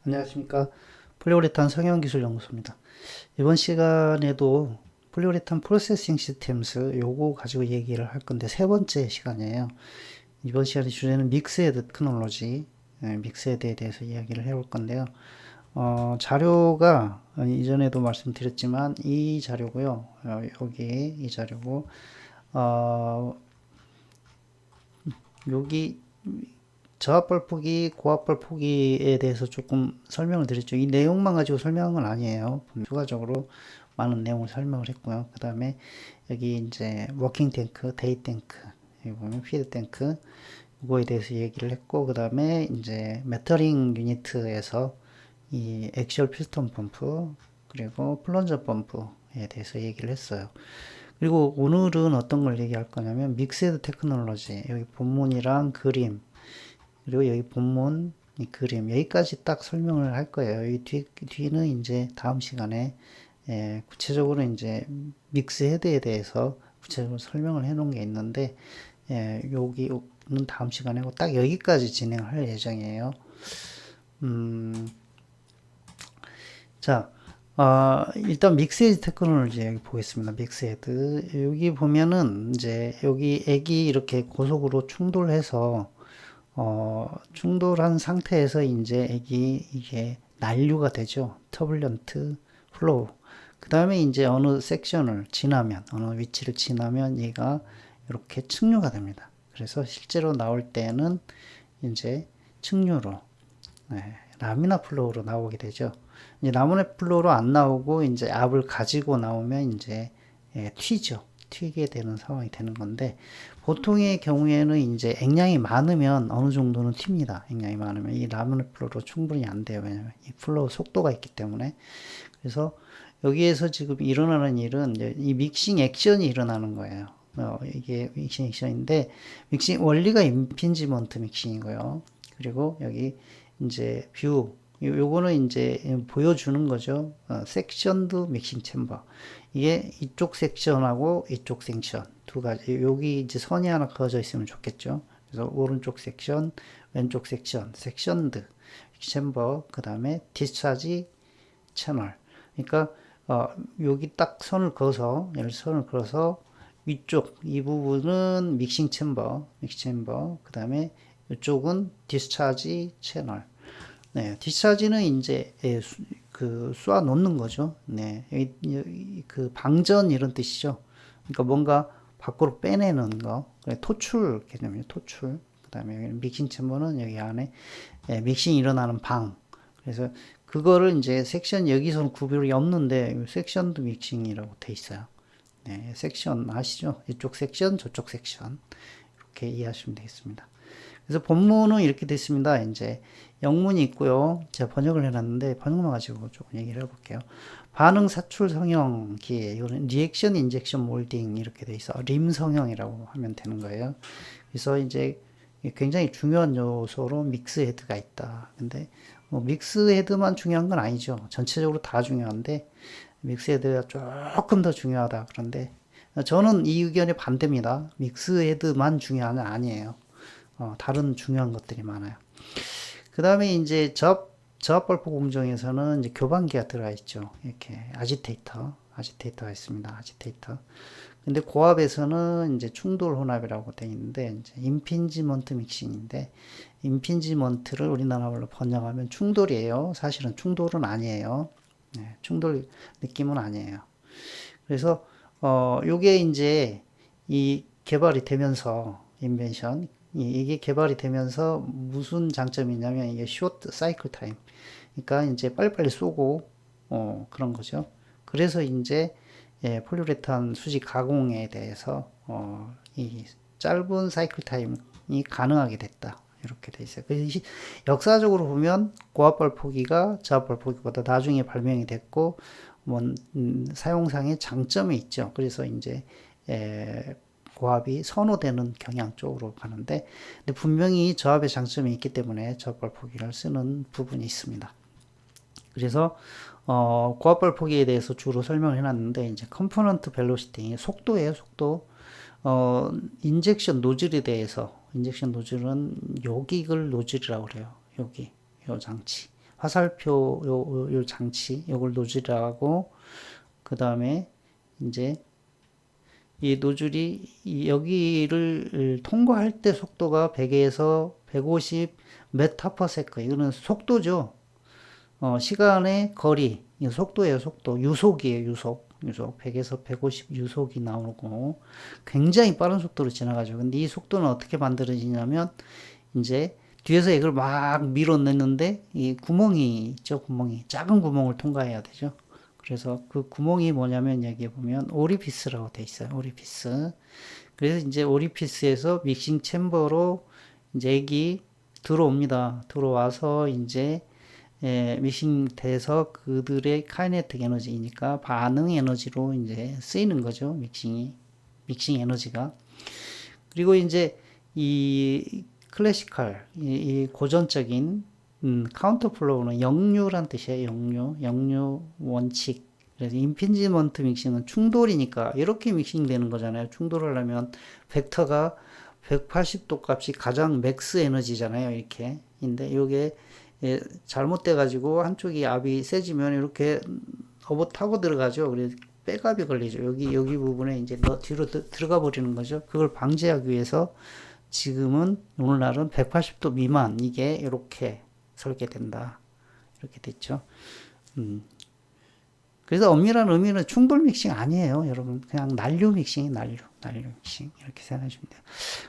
안녕하십니까. 폴리우레탄 성형기술연구소입니다. 이번 시간에도 폴리우레탄 프로세싱 시스템스 요거 가지고 얘기를 할 건데 세 번째 시간이에요. 이번 시간의 주제는 믹스헤드 테크놀로지, 믹스헤드에 대해서 이야기를 해볼 건데요. 자료가 이전에도 말씀드렸지만 이 자료고요. 여기 이 자료고 여기 저압발 포기, 고압발 포기에 대해서 조금 설명을 드렸죠. 이 내용만 가지고 설명한 건 아니에요. 추가적으로 많은 내용을 설명을 했고요. 그 다음에 여기 이제 워킹 탱크, 데이 탱크, 여기 보면 피드 탱크, 이거에 대해서 얘기를 했고, 그 다음에 이제 메터링 유니트에서 이 액시얼 피스톤 펌프, 그리고 플런저 펌프에 대해서 얘기를 했어요. 그리고 오늘은 어떤 걸 얘기할 거냐면 믹스드 테크놀로지, 여기 본문이랑 그림, 그리고 여기 본문, 이 그림, 여기까지 딱 설명을 할 거예요. 이 뒤는 이제 다음 시간에 구체적으로 이제 믹스 헤드에 대해서 구체적으로 설명을 해 놓은 게 있는데, 여기는 다음 시간에 딱 여기까지 진행할 예정이에요. 자, 일단 믹스헤드 테크놀로지 여기 보겠습니다. 믹스헤드. 여기 보면은 이제 여기 액이 이렇게 고속으로 충돌해서 충돌한 상태에서 이제 액이 이게 난류가 되죠. 터블런트 플로우. 그 다음에 이제 어느 섹션을 지나면, 어느 위치를 지나면 얘가 이렇게 측류가 됩니다. 그래서 실제로 나올 때는 이제 측류로, 라미나 플로우로 나오게 되죠. 이제 라미나 플로우로 안 나오고 이제 압을 가지고 나오면 이제 튀죠. 튀게 되는 상황이 되는 건데, 보통의 경우에는 이제 액량이 많으면 어느 정도는 튑니다. 액량이 많으면 이 라미나 플로우로 충분히 안 돼요. 왜냐면 이 플로우 속도가 있기 때문에. 그래서 여기에서 지금 일어나는 일은 이 믹싱 액션이 일어나는 거예요. 이게 믹싱 액션인데, 믹싱 원리가 임핀지먼트 믹싱이고요. 그리고 여기 이제 뷰, 요거는 이제 보여주는 거죠. 섹션드 믹싱 챔버. 이게 이쪽 섹션하고 이쪽 섹션 두 가지. 여기 이제 선이 하나 그어져 있으면 좋겠죠. 그래서 오른쪽 섹션, 왼쪽 섹션, 섹션드 챔버, 그 다음에 디스차지 채널. 그러니까 여기 딱 선을 그어서, 얘를 선을 그어서 위쪽 이 부분은 믹싱 챔버, 그 다음에 이쪽은 디스차지 채널. 네, 디스차지는 이제 그 쏘아 놓는 거죠. 네, 그 방전 이런 뜻이죠. 그러니까 뭔가 밖으로 빼내는 거, 토출 개념이에요. 토출. 그다음에 믹싱 챔버는 여기 안에 믹싱이 일어나는 방. 그래서 그거를 이제 섹션 여기서는 구별이 없는데 섹션도 믹싱이라고 돼 있어요. 네, 섹션 아시죠? 이쪽 섹션, 저쪽 섹션 이렇게 이해하시면 되겠습니다. 그래서 본문은 이렇게 됐습니다. 이제 영문이 있고요. 제가 번역을 해놨는데 번역만 가지고 조금 얘기를 해볼게요. 반응 사출 성형기, 이거는 리액션 인젝션 몰딩 이렇게 돼 있어. 림 성형이라고 하면 되는 거예요. 그래서 이제 굉장히 중요한 요소로 믹스 헤드가 있다. 근데 뭐 믹스 헤드만 중요한 건 아니죠. 전체적으로 다 중요한데 믹스 헤드가 조금 더 중요하다. 그런데 저는 이 의견에 반대입니다. 믹스 헤드만 중요한 건 아니에요. 다른 중요한 것들이 많아요. 그 다음에 이제 저압발포 공정에서는 이제 교반기가 들어가 있죠. 이렇게 아지테이터가 있습니다. 아지테이터. 근데 고압에서는 이제 충돌 혼합이라고 되어 있는데 이제 임핀지먼트 믹싱인데 임핀지먼트를 우리나라 말로 번역하면 충돌이에요. 사실은 충돌은 아니에요. 네, 충돌 느낌은 아니에요. 그래서 요게 이제 이 개발이 되면서 인벤션 이게 개발이 되면서 무슨 장점이 있냐면 이게 쇼트 사이클 타임. 그러니까 이제 빨리빨리 쏘고 그런 거죠. 그래서 이제 폴리우레탄 수지 가공에 대해서 이 짧은 사이클 타임이 가능하게 됐다. 이렇게 돼 있어요. 그래서 역사적으로 보면 고압발 포기가 저압발 포기보다 나중에 발명이 됐고 뭐 사용상의 장점이 있죠. 그래서 이제 고압이 선호되는 경향 쪽으로 가는데 근데 분명히 저압의 장점이 있기 때문에 저압발 포기를 쓰는 부분이 있습니다. 그래서 고압발 포기에 대해서 주로 설명을 해놨는데 이제 컴포넌트 벨로시티 속도예요. 속도. 인젝션 노즐에 대해서 인젝션 노즐은 요기글 노즐이라고 그래요. 여기 요 장치 화살표 요 장치 요걸 노즐이라고 하고, 그 다음에 이제 이 노즐이 여기를 통과할 때 속도가 100에서 150 메타/세컨. 이거는 속도죠. 시간의 거리, 이 속도예요, 속도. 유속이에요, 유속. 100에서 150 유속이 나오고 굉장히 빠른 속도로 지나가죠. 근데 이 속도는 어떻게 만들어지냐면 이제 뒤에서 이걸 막 밀어내는데 이 구멍이 있죠, 구멍이. 작은 구멍을 통과해야 되죠. 그래서 그 구멍이 뭐냐면 여기에 보면 오리피스라고 돼 있어요. 오리피스. 그래서 이제 오리피스에서 믹싱 챔버로 이제 액이 들어옵니다. 들어와서 이제 믹싱 돼서 그들의 카이네틱 에너지이니까 반응 에너지로 이제 쓰이는 거죠. 믹싱 에너지가. 그리고 이제 이 클래시컬, 이 고전적인 카운터 플로우는 역류란 뜻이에요. 역류 원칙. 그래서 임피지먼트 믹싱은 충돌이니까 이렇게 믹싱 되는 거잖아요. 충돌을 하려면 벡터가 180도 값이 가장 맥스 에너지잖아요. 이렇게. 근데 이게 잘못돼 가지고 한쪽이 압이 세지면 이렇게 타고 들어가죠. 그래서 백압이 걸리죠. 여기 부분에 이제 뒤로 들어가 버리는 거죠. 그걸 방지하기 위해서 지금은 오늘날은 180도 미만 이게 이렇게 설계된다. 이렇게 됐죠. 그래서 엄밀한 의미는 충돌 믹싱 아니에요, 여러분. 그냥 난류 믹싱이 난류 믹싱 이렇게 생각하시면 돼요.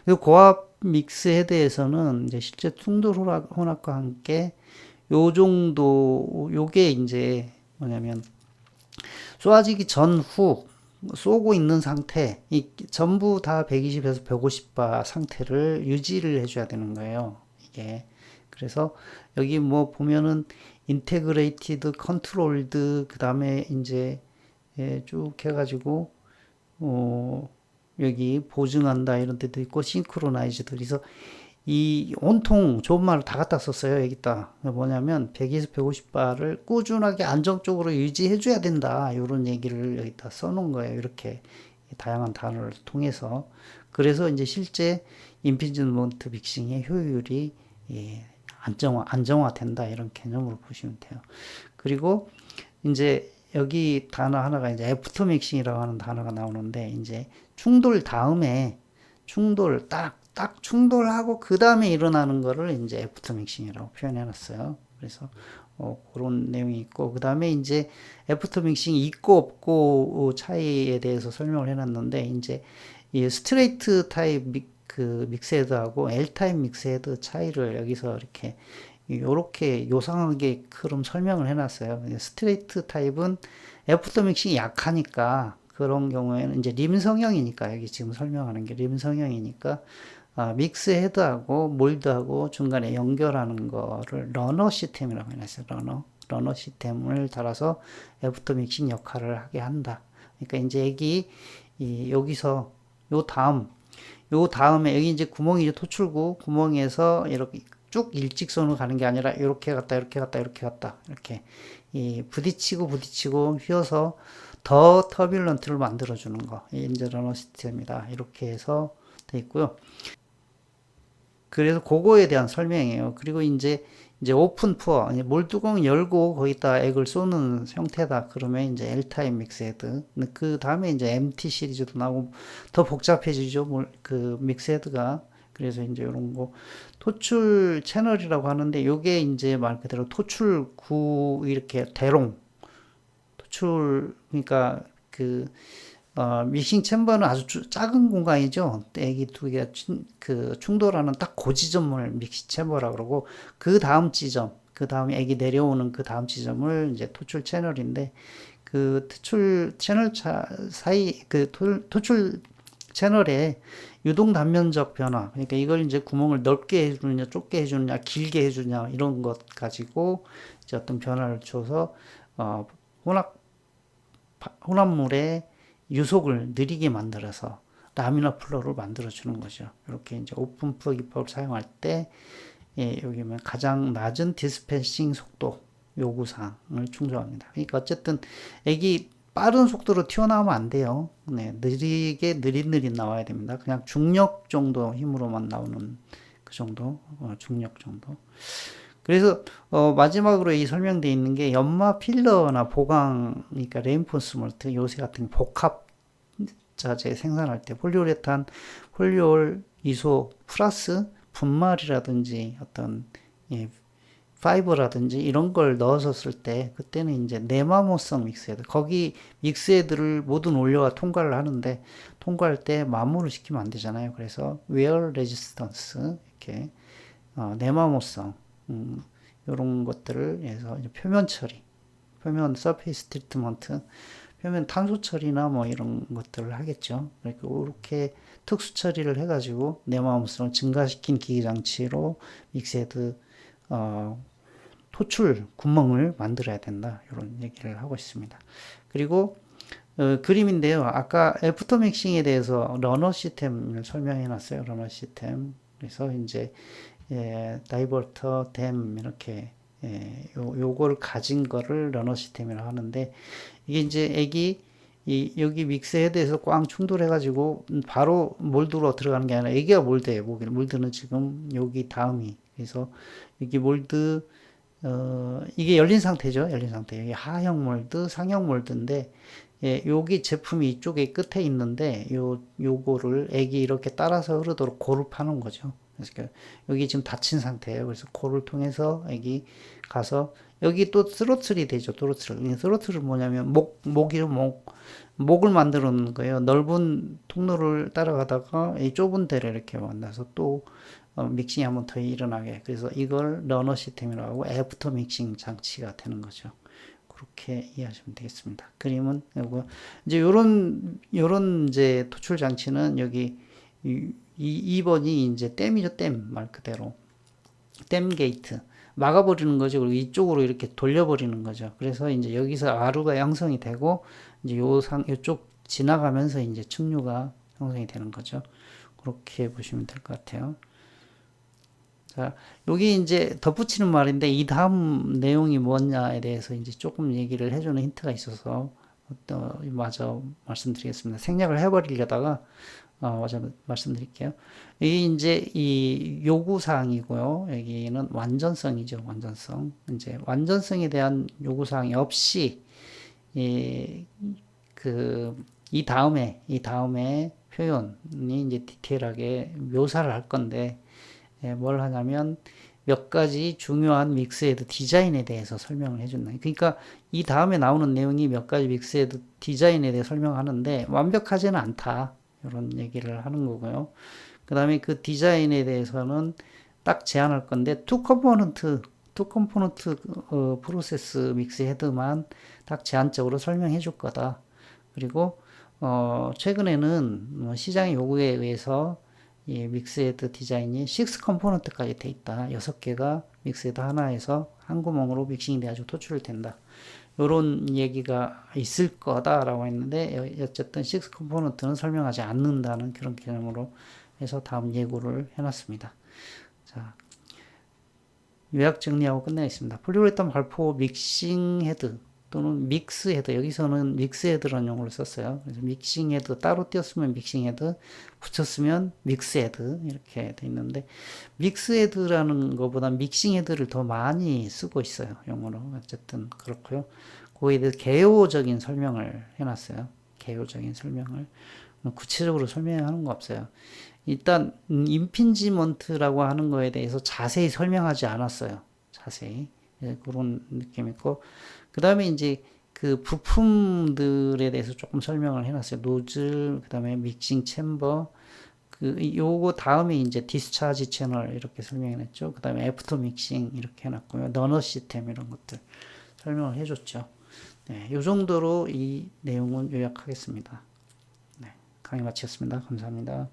그리고 고압 믹스 헤드에서는 이제 실제 충돌 혼합과 함께 요 정도 요게 이제 뭐냐면 쏘아지기 전후 쏘고 있는 상태, 이 전부 다 120에서 150바 상태를 유지를 해줘야 되는 거예요. 이게 그래서 여기 뭐 보면은 인테그레이티드, 컨트롤드, 그 다음에 이제 쭉 해가지고 여기 보증한다 이런 데도 있고 싱크로나이즈드. 그래서 이 온통 좋은 말을 다 갖다 썼어요. 여기다 뭐냐면 100에서 150바를 꾸준하게 안정적으로 유지해 줘야 된다, 이런 얘기를 여기다 써놓은 거예요. 이렇게 다양한 단어를 통해서. 그래서 이제 실제 임피지먼트 믹싱의 효율이 안정화된다, 이런 개념으로 보시면 돼요. 그리고 이제 여기 단어 하나가 이제 애프터 믹싱이라고 하는 단어가 나오는데, 이제 충돌 다음에 딱 충돌하고 그 다음에 일어나는 거를 이제 애프터 믹싱이라고 표현해 놨어요. 그래서 그런 내용이 있고, 그 다음에 이제 애프터 믹싱이 있고 없고 차이에 대해서 설명을 해놨는데, 이제 이 스트레이트 타입 그 믹스헤드하고 L 타입 믹스헤드 차이를 여기서 요렇게 요상하게 그럼 설명을 해놨어요. 스트레이트 타입은 애프터 믹싱이 약하니까, 그런 경우에는 이제 림 성형이니까, 여기 지금 설명하는 게 림 성형이니까 믹스 헤드하고 몰드하고 중간에 연결하는 거를 러너 시스템이라고 해놨어요. 러너 시스템을 달아서 애프터 믹싱 역할을 하게 한다. 그러니까 이제 여기서 요 다음에 여기 이제 구멍이 이제 토출구 구멍에서 이렇게 쭉 일직선으로 가는 게 아니라 이렇게 갔다 이렇게 부딪히고 휘어서 더 터뷸런트를 만들어주는 거, 이제 러너 시스템이다, 이렇게 해서 돼 있고요. 그래서 그거에 대한 설명이에요. 그리고 이제 오픈 푸어, 몰뚜껑 열고 거기다 액을 쏘는 형태다. 그러면 이제 L 타입 믹스헤드. 그 다음에 이제 MT 시리즈도 나오고 더 복잡해지죠. 그 믹스헤드가. 그래서 이제 이런 거 토출 채널이라고 하는데, 요게 이제 말 그대로 토출구, 이렇게 대롱 그러니까 믹싱 챔버는 아주 작은 공간이죠. 액이 두 개가 충돌하는 딱 그 지점을 믹싱 챔버라고 그러고, 그 다음 지점, 그 다음에 액이 내려오는 그 다음 지점을 이제 토출 채널인데, 그 토출 채널 사이, 토출 채널의 유동 단면적 변화, 그러니까 이걸 이제 구멍을 넓게 해주느냐, 좁게 해주느냐, 길게 해주느냐, 이런 것 가지고 이제 어떤 변화를 줘서 혼합물의 유속을 느리게 만들어서 라미나 플로우를 만들어주는 거죠. 이렇게 이제 오픈 플러 기법을 사용할 때, 여기 보면 가장 낮은 디스펜싱 속도 요구사항을 충족합니다. 그러니까 어쨌든 액이 빠른 속도로 튀어나오면 안 돼요. 느리게 느릿느릿 나와야 됩니다. 그냥 중력 정도 힘으로만 나오는 그 정도, 중력 정도. 그래서 마지막으로 이 설명되어 있는 게 연마 필러나 보강, 그러니까 레인포스먼트 요새 같은 복합 자재 생산할 때 폴리우레탄, 폴리올, 이소 플러스 분말이라든지 어떤 예, 파이버라든지 이런 걸 넣어서 쓸 때 그때는 이제 내마모성 믹스헤드 거기 믹스헤드를 모든 원료가 통과를 하는데 통과할 때 마모를 시키면 안 되잖아요. 그래서 웨어 레지스턴스 이렇게 내마모성 이런 것들을 해서 표면 처리, 표면 서페이스 트리트먼트, 표면 탄소 처리나 뭐 이런 것들을 하겠죠. 그러니까 이렇게 특수 처리를 해가지고 내마모성을 증가시킨 기계 장치로 믹스헤드 토출 구멍을 만들어야 된다. 이런 얘기를 하고 있습니다. 그리고 그림인데요. 아까 애프터 믹싱에 대해서 러너 시스템을 설명해 놨어요. 러너 시스템. 그래서 이제 다이버터, 댐 이렇게 요걸 가진 거를 러너 시스템이라고 하는데 이게 이제 여기 믹스 헤드에서 꽝 충돌해가지고 바로 몰드로 들어가는 게 아니라 애기가 몰드예요. 몰드는 지금 여기 다음이 그래서 여기 몰드 이게 열린 상태죠. 열린 상태. 여기 하형 몰드, 상형 몰드인데, 여기 제품이 이쪽에 끝에 있는데, 요거를 액이 이렇게 따라서 흐르도록 고를 파는 거죠. 그래서 여기 지금 닫힌 상태예요. 그래서 고를 통해서 액이 가서, 여기 또 스로틀이 되죠. 스로틀. 스로틀은 뭐냐면, 목을 만들어 놓는 거예요. 넓은 통로를 따라가다가 이 좁은 데를 이렇게 만나서 또 믹싱이 한번 더 일어나게. 그래서 이걸 러너 시스템이라고 하고 애프터 믹싱 장치가 되는 거죠. 그렇게 이해하시면 되겠습니다. 그림은 요거 이제 요런 이제 토출 장치는 여기 2번이 이제 댐이죠. 댐 말 그대로 댐 게이트 막아버리는 거죠. 그리고 이쪽으로 이렇게 돌려버리는 거죠. 그래서 이제 여기서 아루가 양성이 되고 이제 요쪽 지나가면서 이제 측류가 형성이 되는 거죠. 그렇게 보시면 될 것 같아요. 자, 여기 이제 덧붙이는 말인데 이 다음 내용이 뭐냐에 대해서 이제 조금 얘기를 해주는 힌트가 있어서 마저 말씀드리겠습니다. 생략을 해버리려다가 마저 말씀드릴게요. 이게 이제 이 요구사항이고요. 여기는 완전성이죠. 완전성. 이제 완전성에 대한 요구사항이 없이 이 다음에 표현이 이제 디테일하게 묘사를 할 건데 뭘 하냐면 몇 가지 중요한 믹스헤드 디자인에 대해서 설명을 해준다. 그러니까 이 다음에 나오는 내용이 몇 가지 믹스헤드 디자인에 대해 설명하는데 완벽하지는 않다. 이런 얘기를 하는 거고요. 그 다음에 그 디자인에 대해서는 딱 제안할 건데 투 컴포넌트 프로세스 믹스헤드만 딱 제한적으로 설명해 줄 거다. 그리고 최근에는 시장의 요구에 의해서 이 믹스헤드 디자인이 6 컴포넌트까지 돼 있다. 6개가 믹스헤드 하나에서 한 구멍으로 믹싱이 돼가지고 토출된다. 요런 얘기가 있을 거다라고 했는데 어쨌든 6 컴포넌트는 설명하지 않는다는 그런 개념으로 해서 다음 예고를 해놨습니다. 자, 요약 정리하고 끝내겠습니다. 폴리우레탄 발포 믹싱 헤드 또는 믹스 헤드, 여기서는 믹스 헤드라는 용어를 썼어요. 그래서 믹싱 헤드 따로 띄었으면 믹싱 헤드, 붙였으면 믹스 헤드 이렇게 돼 있는데 믹스 헤드라는 것보다 믹싱 헤드를 더 많이 쓰고 있어요. 용어로. 어쨌든 그렇고요. 거기에 대해서 개요적인 설명을 해놨어요. 개요적인 설명을. 구체적으로 설명하는 거 없어요. 일단 임핀지먼트라고 하는 거에 대해서 자세히 설명하지 않았어요. 자세히. 그런 느낌이 있고 그 다음에 이제 그 부품들에 대해서 조금 설명을 해놨어요. 노즐, 그 다음에 믹싱 챔버, 요거 다음에 이제 디스차지 채널 이렇게 설명해놨죠. 그 다음에 애프터 믹싱 이렇게 해놨고요. 러너 시스템 이런 것들 설명을 해줬죠. 네, 요 정도로 이 내용은 요약하겠습니다. 네, 강의 마치겠습니다. 감사합니다.